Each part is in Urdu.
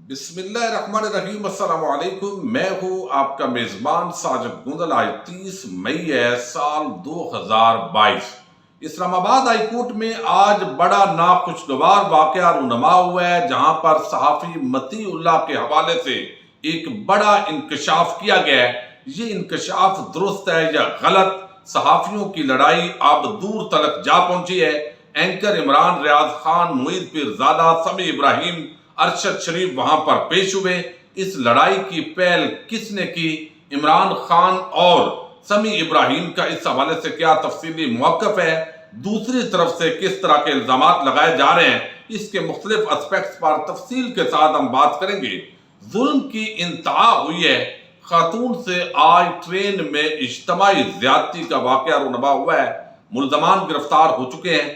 بسم اللہ الرحمن الرحیم، السلام علیکم۔ میں ہوں آپ کا میزبان ساجد گندل۔ آج 30 مئی ہے سال 2022۔ اسلام آباد ہائی کورٹ میں آج بڑا ناخوشگوار واقعہ رونما ہوا ہے، جہاں پر صحافی مطیع اللہ کے حوالے سے ایک بڑا انکشاف کیا گیا ہے۔ یہ انکشاف درست ہے یا غلط؟ صحافیوں کی لڑائی اب دور تلک جا پہنچی ہے۔ اینکر عمران، ریاض خان، معید پیرزادہ، سمیع ابراہیم، ارشد شریف وہاں پر پیش ہوئے۔ اس لڑائی کی پہل کس نے کی؟ عمران خان اور سمیع ابراہیم کا اس حوالے سے کیا تفصیلی موقف ہے؟ دوسری طرف سے کس طرح کے الزامات لگائے جا رہے ہیں؟ اس کے مختلف اسپیکٹس پر تفصیل کے ساتھ ہم بات کریں گے۔ ظلم کی انتہا ہوئی ہے۔ خاتون سے آج ٹرین میں اجتماعی زیادتی کا واقعہ رونما ہوا ہے۔ ملزمان گرفتار ہو چکے ہیں۔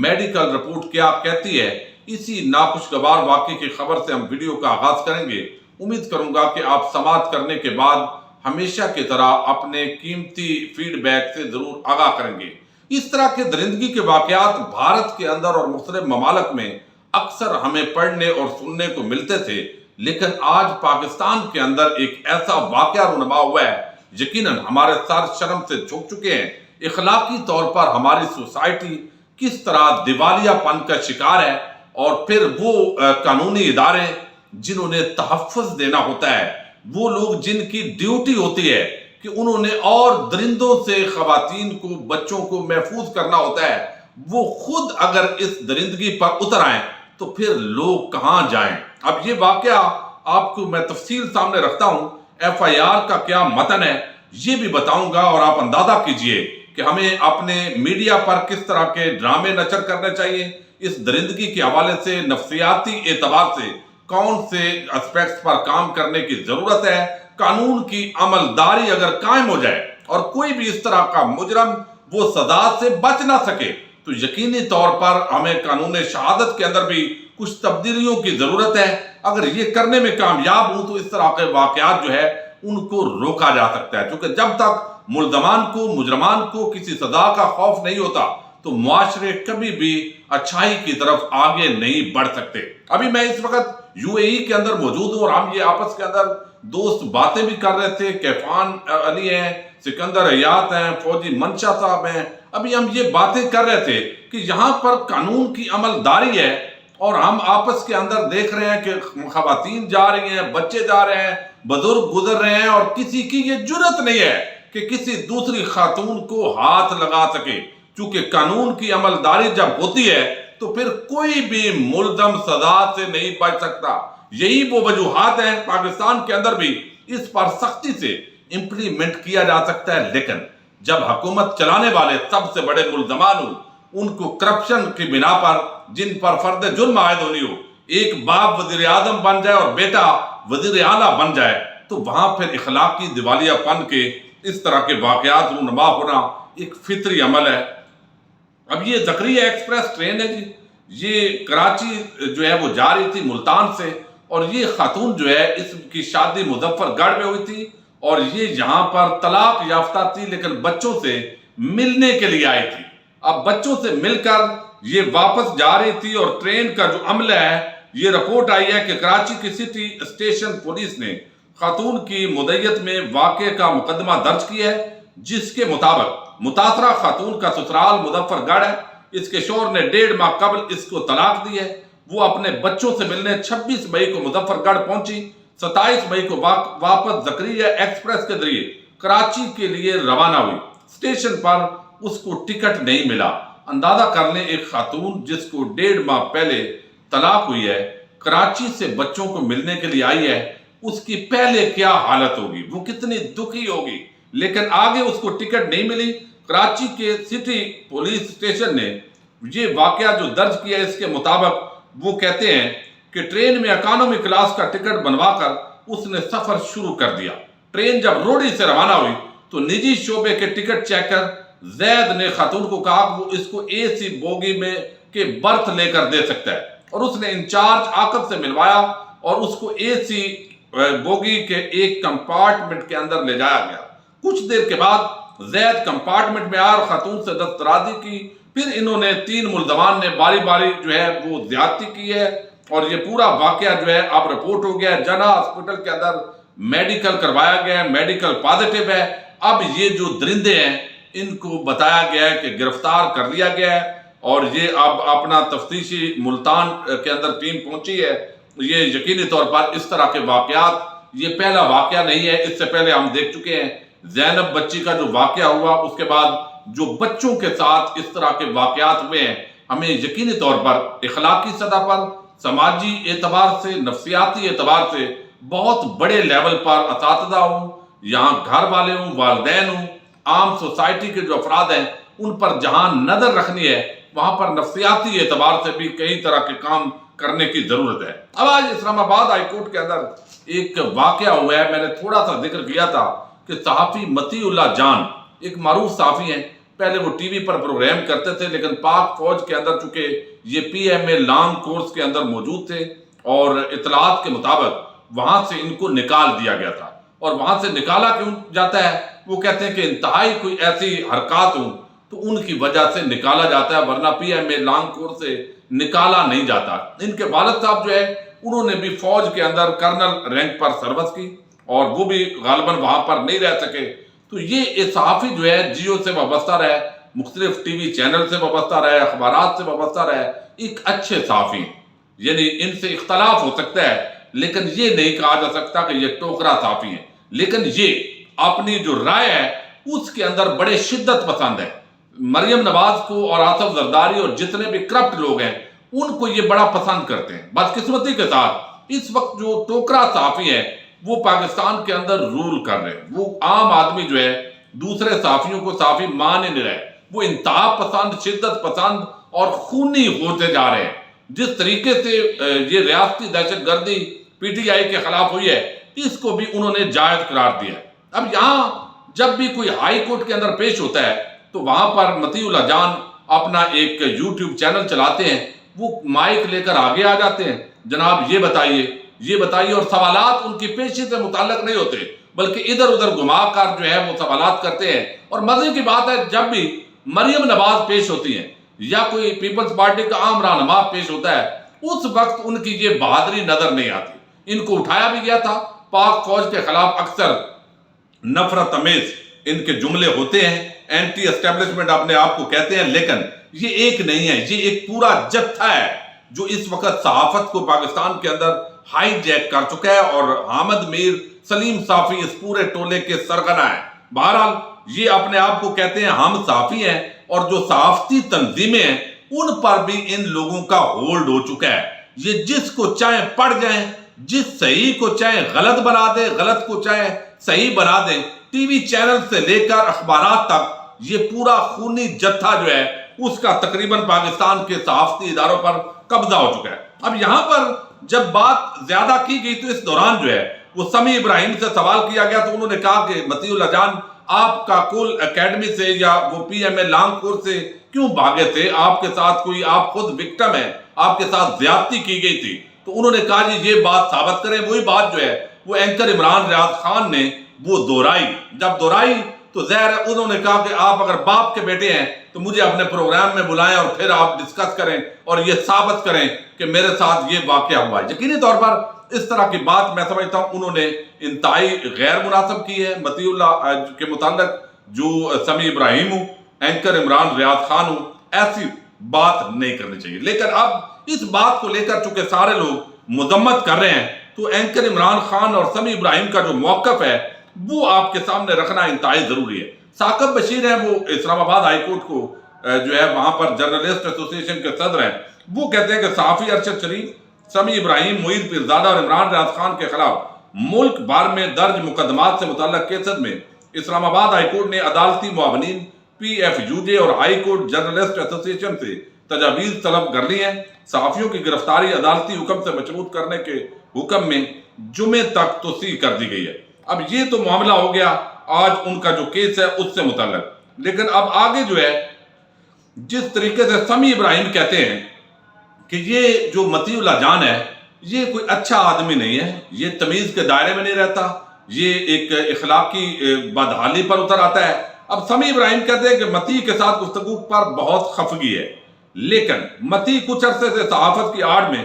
میڈیکل رپورٹ کیا کہتی ہے؟ اسی ناخوشگوار واقعے کی خبر سے ہم ویڈیو کا آغاز کریں گے۔ امید کروں گا کہ آپ سماعت کرنے کے بعد ہمیشہ کی طرح اپنے قیمتی فیڈ بیک سے ضرور آگاہ کریں گے۔ اس طرح کے درندگی کے واقعات بھارت کے اندر اور مختلف ممالک میں اکثر ہمیں پڑھنے اور سننے کو ملتے تھے، لیکن آج پاکستان کے اندر ایک ایسا واقعہ رونما ہوا ہے، یقیناً ہمارے سر شرم سے جھک چکے ہیں۔ اخلاقی طور پر ہماری سوسائٹی کس طرح دیوالیہ پن کا شکار ہے، اور پھر وہ قانونی ادارے جنہوں نے تحفظ دینا ہوتا ہے، وہ لوگ جن کی ڈیوٹی ہوتی ہے کہ انہوں نے اور درندوں سے خواتین کو، بچوں کو محفوظ کرنا ہوتا ہے، وہ خود اگر اس درندگی پر اتر آئیں تو پھر لوگ کہاں جائیں؟ اب یہ واقعہ آپ کو میں تفصیل سامنے رکھتا ہوں۔ ایف آئی آر کا کیا متن ہے یہ بھی بتاؤں گا، اور آپ اندازہ کیجئے کہ ہمیں اپنے میڈیا پر کس طرح کے ڈرامے نشر کرنے چاہیے۔ اس درندگی کے حوالے سے نفسیاتی اعتبار سے کون سے اسپیکٹس پر کام کرنے کی ضرورت ہے۔ قانون کی عملداری اگر قائم ہو جائے اور کوئی بھی اس طرح کا مجرم وہ سزا سے بچ نہ سکے، تو یقینی طور پر ہمیں قانون شہادت کے اندر بھی کچھ تبدیلیوں کی ضرورت ہے۔ اگر یہ کرنے میں کامیاب ہوں تو اس طرح کے واقعات جو ہے ان کو روکا جا سکتا ہے، کیونکہ جب تک ملزمان کو، مجرمان کو کسی سزا کا خوف نہیں ہوتا تو معاشرے کبھی بھی اچھائی کی طرف آگے نہیں بڑھ سکتے۔ ابھی میں اس وقت یو اے ای کے اندر موجود ہوں، اور ہم یہ آپس کے اندر دوست باتیں بھی کر رہے تھے۔ کیفان علی ہیں، سکندر حیات ہیں، فوجی منشا صاحب ہیں۔ ابھی ہم یہ باتیں کر رہے تھے کہ یہاں پر قانون کی عملداری ہے، اور ہم آپس کے اندر دیکھ رہے ہیں کہ خواتین جا رہی ہیں، بچے جا رہے ہیں، بزرگ گزر رہے ہیں، اور کسی کی یہ جرت نہیں ہے کہ کسی دوسری خاتون کو ہاتھ لگا سکے، چونکہ قانون کی عملداری جب ہوتی ہے تو پھر کوئی بھی ملزم سزا سے نہیں بچ سکتا۔ یہی وہ وجوہات ہیں پاکستان کے اندر بھی اس پر سختی سے امپلیمنٹ کیا جا سکتا ہے، لیکن جب حکومت چلانے والے سب سے بڑے ملزمان ہوں، ان کو کرپشن کی بنا پر جن پر فرد جرم عائد ہونی ہو، ایک باپ وزیر اعظم بن جائے اور بیٹا وزیر اعلیٰ بن جائے، تو وہاں پھر اخلاقی دیوالیہ پن کے اس طرح کے واقعات رونما ہونا ایک فطری عمل ہے۔ اب یہ زکریہ ایکسپریس ٹرین ہے جی، یہ کراچی جو ہے وہ جا رہی تھی ملتان سے، اور یہ خاتون جو ہے اس کی شادی مظفر گڑھ میں ہوئی تھی، اور یہ یہاں پر طلاق یافتہ تھی لیکن بچوں سے ملنے کے لیے آئی تھی۔ اب بچوں سے مل کر یہ واپس جا رہی تھی، اور ٹرین کا جو عملہ ہے، یہ رپورٹ آئی ہے کہ کراچی کی سٹی اسٹیشن پولیس نے خاتون کی مدعیت میں واقعے کا مقدمہ درج کیا ہے، جس کے مطابق متاثرہ خاتون کا سسرال مظفر گڑھ ہے۔ اس کے شوہر نے 1.5 ماہ قبل اس کو طلاق دی ہے۔ وہ اپنے بچوں سے ملنے 26 مئی کو مظفر گڑھ پہنچی، 27 مئی کو واپس زکریہ ایکسپریس کے ذریعے کراچی کے لیے روانہ ہوئی۔ اسٹیشن پر اس کو ٹکٹ نہیں ملا۔ اندازہ کر لیں ایک خاتون جس کو 1.5 ماہ پہلے طلاق ہوئی ہے، کراچی سے بچوں کو ملنے کے لیے آئی ہے، اس کی پہلے کیا حالت ہوگی، وہ کتنی دکھی ہوگی۔ لیکن آگے اس کو ٹکٹ نہیں ملی۔ کراچی کے سٹی پولیس اسٹیشن نے یہ واقعہ جو درج کیا ہے، اس کے مطابق وہ کہتے ہیں کہ ٹرین میں اکانومی کلاس کا ٹکٹ بنوا کر اس نے سفر شروع کر دیا۔ ٹرین جب روڑی سے روانہ ہوئی تو نجی شعبے کے ٹکٹ چیکر زید نے خاتون کو کہا کہ وہ اس کو اے سی بوگی میں کے برتھ لے کر دے سکتا ہے، اور اس نے انچارج عاقب سے ملوایا اور اس کو اے سی بوگی کے ایک کمپارٹمنٹ کے اندر لے جایا گیا۔ کچھ دیر کے بعد زید کمپارٹمنٹ میں آیا اور خاتون سے دسترازی کی۔ پھر انہوں نے 3 ملزمان نے باری باری جو ہے وہ زیادتی کی ہے، اور یہ پورا واقعہ جو ہے اب رپورٹ ہو گیا ہے، جنا ہاسپٹل کے اندر میڈیکل کروایا گیا ہے، میڈیکل پازیٹیو ہے۔ اب یہ جو درندے ہیں ان کو بتایا گیا ہے کہ گرفتار کر لیا گیا ہے، اور یہ اب اپنا تفتیشی ملتان کے اندر ٹیم پہنچی ہے۔ یہ یقینی طور پر اس طرح کے واقعات یہ پہلا واقعہ نہیں ہے، اس سے پہلے ہم دیکھ چکے ہیں زینب بچی کا جو واقعہ ہوا، اس کے بعد جو بچوں کے ساتھ اس طرح کے واقعات ہوئے ہیں۔ ہمیں یقینی طور پر اخلاقی سطح پر، سماجی اعتبار سے، نفسیاتی اعتبار سے بہت بڑے لیول پر اساتذہ ہوں، یہاں گھر والے ہوں، والدین ہوں، عام سوسائٹی کے جو افراد ہیں، ان پر جہاں نظر رکھنی ہے وہاں پر نفسیاتی اعتبار سے بھی کئی طرح کے کام کرنے کی ضرورت ہے۔ اب آج اسلام آباد ہائی کورٹ کے اندر ایک واقعہ ہوا ہے، میں نے تھوڑا سا ذکر کیا تھا کہ صحافی مطیع اللہ جان ایک معروف صحافی ہیں، پہلے وہ ٹی وی پر پروگرام کرتے تھے، لیکن پاک فوج کے اندر چونکہ یہ P M A long course کے اندر موجود تھے، اور اطلاعات کے مطابق وہاں سے ان کو نکال دیا گیا تھا۔ اور وہاں سے نکالا کیوں جاتا ہے؟ وہ کہتے ہیں کہ انتہائی کوئی ایسی حرکات ہوں تو ان کی وجہ سے نکالا جاتا ہے، ورنہ P M A long course سے نکالا نہیں جاتا۔ ان کے والد صاحب جو ہے انہوں نے بھی فوج کے اندر کرنل رینک پر سروس کی، اور وہ بھی غالباً وہاں پر نہیں رہ سکے۔ تو یہ صحافی جو ہے جیو سے وابستہ رہے، مختلف ٹی وی چینل سے وابستہ رہے، اخبارات سے وابستہ رہے، ایک اچھے صحافی ہیں، یعنی ان سے اختلاف ہو سکتا ہے لیکن یہ نہیں کہا جا سکتا کہ یہ ٹوکرا صحافی ہیں، لیکن یہ اپنی جو رائے ہے اس کے اندر بڑے شدت پسند ہے۔ مریم نواز کو اور آصف زرداری اور جتنے بھی کرپٹ لوگ ہیں ان کو یہ بڑا پسند کرتے ہیں۔ بدقسمتی کے ساتھ اس وقت جو ٹوکرا صحافی ہیں وہ پاکستان کے اندر رول کر رہے ہیں۔ وہ عام آدمی جو ہے دوسرے صحافیوں کو صحافی مان ہی نہیں رہے، وہ انتہا پسند، شدت پسند اور خونی ہوتے جا رہے ہیں۔ جس طریقے سے یہ ریاستی دہشت گردی پی ٹی آئی کے خلاف ہوئی ہے، اس کو بھی انہوں نے جائز قرار دیا ہے۔ اب یہاں جب بھی کوئی ہائی کورٹ کے اندر پیش ہوتا ہے تو وہاں پر مطیع اللہ جان اپنا ایک یوٹیوب چینل چلاتے ہیں، وہ مائک لے کر آگے آ جاتے ہیں، جناب یہ بتائیے، اور سوالات ان کی پیشی سے متعلق نہیں ہوتے بلکہ ادھر ادھر گھما کر جو ہے وہ سوالات کرتے ہیں۔ اور مزے کی بات ہے جب بھی مریم نواز پیش ہوتی ہیں یا کوئی پیپلز پارٹی کا عام رہنما پیش ہوتا ہے، اس وقت ان کی یہ بہادری نظر نہیں آتی۔ ان کو اٹھایا بھی گیا تھا، پاک فوج کے خلاف اکثر نفرت امیز ان کے جملے ہوتے ہیں، اینٹی اسٹیبلشمنٹ اپنے آپ کو کہتے ہیں، لیکن یہ ایک نہیں ہے، یہ ایک پورا جتھا ہے جو اس وقت صحافت کو پاکستان کے اندر ہائی جیک کر چکا ہے، اور حامد میر، سلیم صافی اس پورے ٹولے کے سرغنہ ہیں۔ بہرحال یہ اپنے آپ کو کہتے ہیں ہم صحافی ہیں، اور جو صحافتی تنظیمیں ہیں ان پر بھی ان لوگوں کا ہولڈ ہو چکا ہے۔ یہ جس کو چاہیں پڑھ جائیں، جس صحیح کو چاہیں غلط بنا دیں، غلط کو چاہیں صحیح بنا دیں، ٹی وی چینل سے لے کر اخبارات تک یہ پورا خونی جتھا جو ہے اس کا تقریباً پاکستان کے صحافتی اداروں پر قبضہ ہو چکا ہے۔ اب یہاں پر جب بات زیادہ کی گئی تو اس دوران جو ہے وہ سمیع ابراہیم سے سوال کیا گیا تو انہوں نے کہا کہ مطیع اللہ جان آپ کا کل اکیڈمی سے یا وہ P M A long course سے کیوں بھاگے تھے؟ آپ کے ساتھ کوئی، آپ خود وکٹم ہیں، آپ کے ساتھ زیادتی کی گئی تھی۔ تو انہوں نے کہا جی یہ بات ثابت کریں۔ وہی بات جو ہے وہ اینکر عمران ریاض خان نے وہ دہرائی، جب دہرائی تو ظاہر ہے انہوں نے کہا کہ آپ اگر باپ کے بیٹے ہیں تو مجھے اپنے پروگرام میں بلائیں اور پھر آپ ڈسکس کریں اور یہ ثابت کریں کہ میرے ساتھ یہ واقعہ ہوا ہے۔ یقینی طور پر اس طرح کی بات میں سمجھتا ہوں انہوں نے انتہائی غیر مناسب کی ہے۔ مطیع اللہ کے متعلق جو سمیع ابراہیم ہوں، اینکر عمران ریاض خان ہوں، ایسی بات نہیں کرنی چاہیے۔ لیکن اب اس بات کو لے کر چونکہ سارے لوگ مذمت کر رہے ہیں تو اینکر عمران خان اور سمیع ابراہیم کا جو موقف ہے وہ آپ کے سامنے رکھنا انتہائی ضروری ہے۔ ثاقب بشیر ہیں، وہ اسلام آباد ہائی کورٹ کو جو ہے وہاں پر جرنلسٹ ایسوسی ایشن کے صدر ہیں، وہ کہتے ہیں کہ صحافی ارشد شریف، سمیع ابراہیم، معید پیرزادہ اور عمران ریاض خان کے خلاف ملک بھر میں درج مقدمات سے متعلق کیسز میں اسلام آباد ہائی کورٹ نے عدالتی معاونین، پی ایف یو جے اور ہائی کورٹ جرنلسٹ ایسوسی ایشن سے تجاویز طلب کر لی ہیں۔ صحافیوں کی گرفتاری عدالتی حکم سے مشروط کرنے کے حکم میں جمعے تک توسیع کر دی گئی ہے۔ اب یہ تو معاملہ ہو گیا آج ان کا جو کیس ہے اس سے متعلق، لیکن اب آگے جو ہے جس طریقے سے سمیع ابراہیم کہتے ہیں کہ یہ جو مطیع اللہ جان ہے یہ کوئی اچھا آدمی نہیں ہے، یہ تمیز کے دائرے میں نہیں رہتا، یہ ایک اخلاقی بدحالی پر اتر آتا ہے۔ اب سمیع ابراہیم کہتے ہیں کہ مطیع کے ساتھ گفتگو پر بہت خفگی ہے، لیکن مطیع کچھ عرصے سے صحافت کی آڑ میں